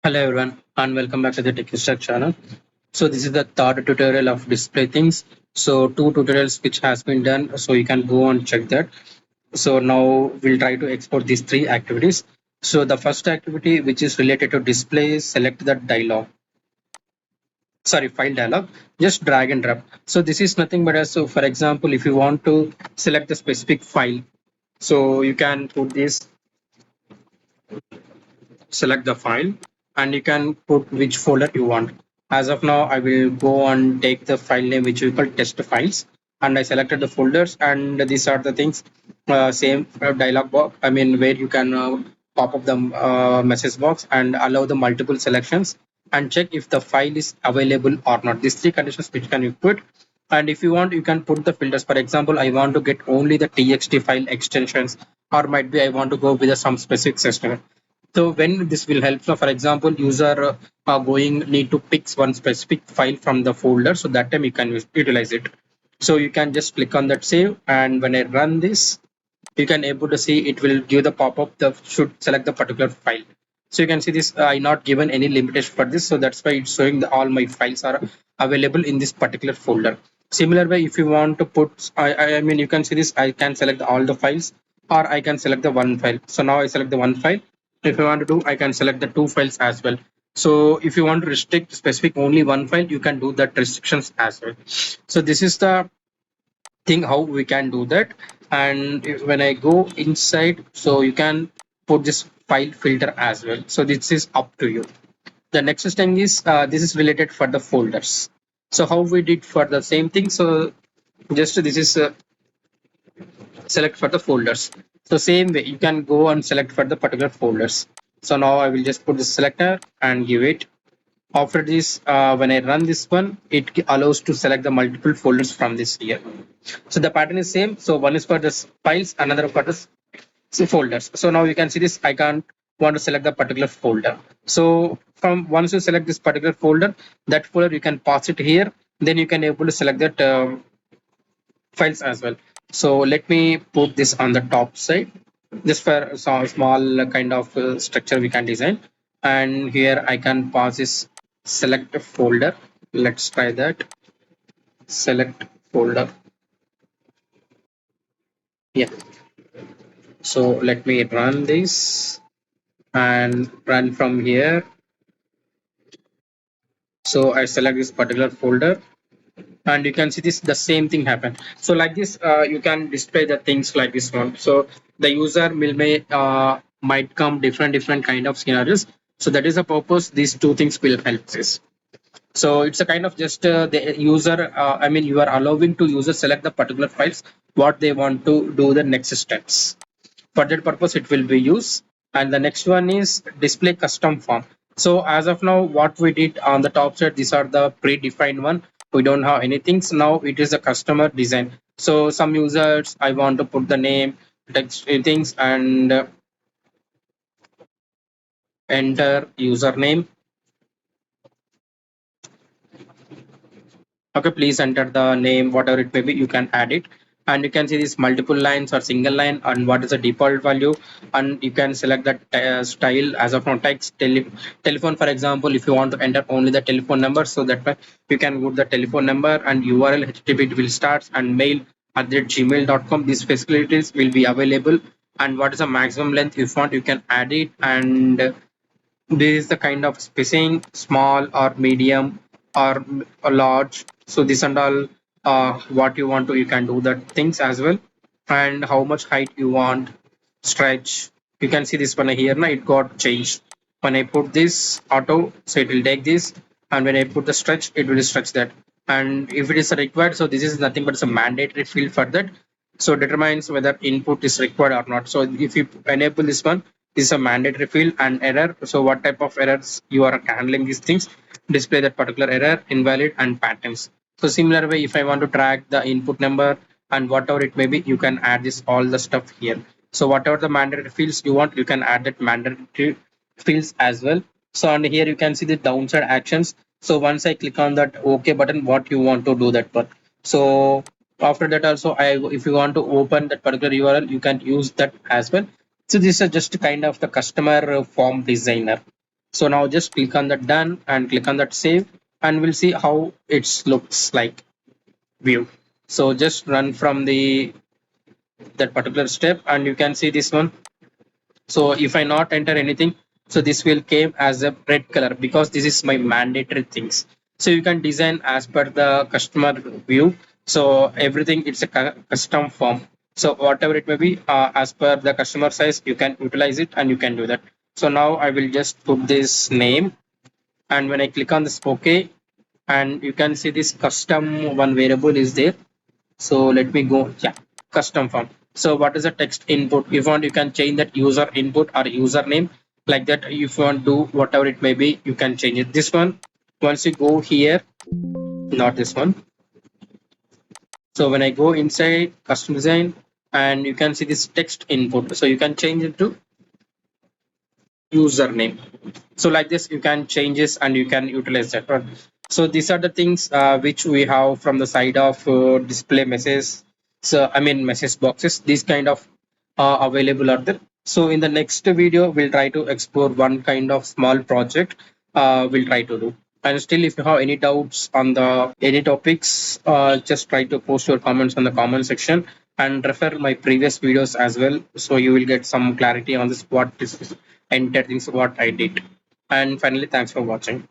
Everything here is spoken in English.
Hello everyone and welcome back to the TechStack channel. So this is the third tutorial of display things. So two tutorials which has been done, so you can go and check that. So now we'll try to export these three activities. So the first activity which is related to display, select the file dialog, just drag and drop. So this is nothing but so for example, if you want to select the specific file, so you can put this, select the file, and you can put which folder you want. As of now, I will go and take the file name which we call test files, and I selected the folders, and these are the things. Same dialog box, I mean, where you can pop up the message box and allow the multiple selections and check if the file is available or not. These three conditions which can you put. And if you want, you can put the filters. For example, I want to get only the txt file extensions, or might be I want to go with some specific system. So when this will help, so for example, user going need to pick one specific file from the folder, so that time you can utilize it. So you can just click on that save, and when I run this, you can able to see it will give the pop-up that should select the particular file. So you can see this, I not given any limitation for this, so that's why it's showing that all my files are available in this particular folder. Similar way, if you want to put, I mean, you can see this, I can select all the files, or I can select the one file. So now I select the one file. If I want to do, I can select the two files as well. So if you want to restrict specific only one file, you can do that restrictions as well. So this is the thing how we can do that. And when I go inside, so you can put this file filter as well. So this is up to you. The next thing is this is related for the folders. So how we did for the same thing. So just this is select for the folders. So same way you can go and select for the particular folders. So now I will just put the selector and give it. After this, when I run this one, it allows to select the multiple folders from this here. So the pattern is same. So one is for the files, another for the folders. So now you can see this, I can't want to select the particular folder. So from once you select this particular folder, that folder you can pass it here, then you can able to select that files as well. So let me put this on the top side, just for some small kind of structure we can design. And here I can pass this select a folder. Let's try that. Select folder. Yeah. So let me run this and run from here. So I select this particular folder, and you can see this the same thing happen. So like this, you can display the things like this one. So the user will may might come different kind of scenarios. So that is the purpose these two things will help this. So it's a kind of just the user, I mean, you are allowing to user select the particular files what they want to do the next steps. For that purpose it will be used. And the next one is display custom form. So as of now, what we did on the top side, these are the predefined one. We don't have anything. So now it is a customer design. So some users, I want to put the name, text things, and enter username. Okay, please enter the name, whatever it may be, you can add it. And you can see these multiple lines or single line, and what is the default value. And you can select that style. As of now, text telephone, for example, if you want to enter only the telephone number, so that way you can put the telephone number, and URL HTTP it will start, and mail at the gmail.com. These facilities will be available. And what is the maximum length if you want, you can add it. And this is the kind of spacing, small or medium or large. So this and all, what you want to, you can do that things as well. And how much height you want, stretch, you can see this one here now it got changed. When I put this auto, so it will take this, and when I put the stretch, it will stretch that. And if it is required, so this is nothing but it's a mandatory field for that. So determines whether input is required or not. So if you enable this one, this is a mandatory field. And error, so what type of errors you are handling these things, display that particular error, invalid, and patterns. So similar way, if I want to track the input number and whatever it may be, you can add this all the stuff here. So whatever the mandatory fields you want, you can add that mandatory fields as well. So and here you can see the downside actions. So once I click on that OK button, what you want to do that one. So after that also, if you want to open that particular URL, you can use that as well. So this is just kind of the customer form designer. So now just click on that done and click on that save, and we'll see how it looks like view. So just run from the that particular step and you can see this one. So if I not enter anything, so this will came as a red color because this is my mandatory things. So you can design as per the customer view. So everything it's a custom form. So whatever it may be, as per the customer size, you can utilize it and you can do that. So now I will just put this name, and when I click on this OK, and you can see this custom one variable is there. So let me go, yeah, custom form. So what is the text input? If you want, you can change that user input or username, like that. If you want to do whatever it may be, you can change it. This one, once you go here, not this one. So when I go inside custom design, and you can see this text input, so you can change it to username. So like this you can change this and you can utilize that one. So these are the things which we have from the side of display message. So I mean message boxes, these kind of available are there. So in the next video we'll try to explore one kind of small project we'll try to do. And still, if you have any doubts on the any topics, just try to post your comments on the comment section, and refer my previous videos as well, so you will get some clarity on this what this is enter things what I did. And finally, thanks for watching.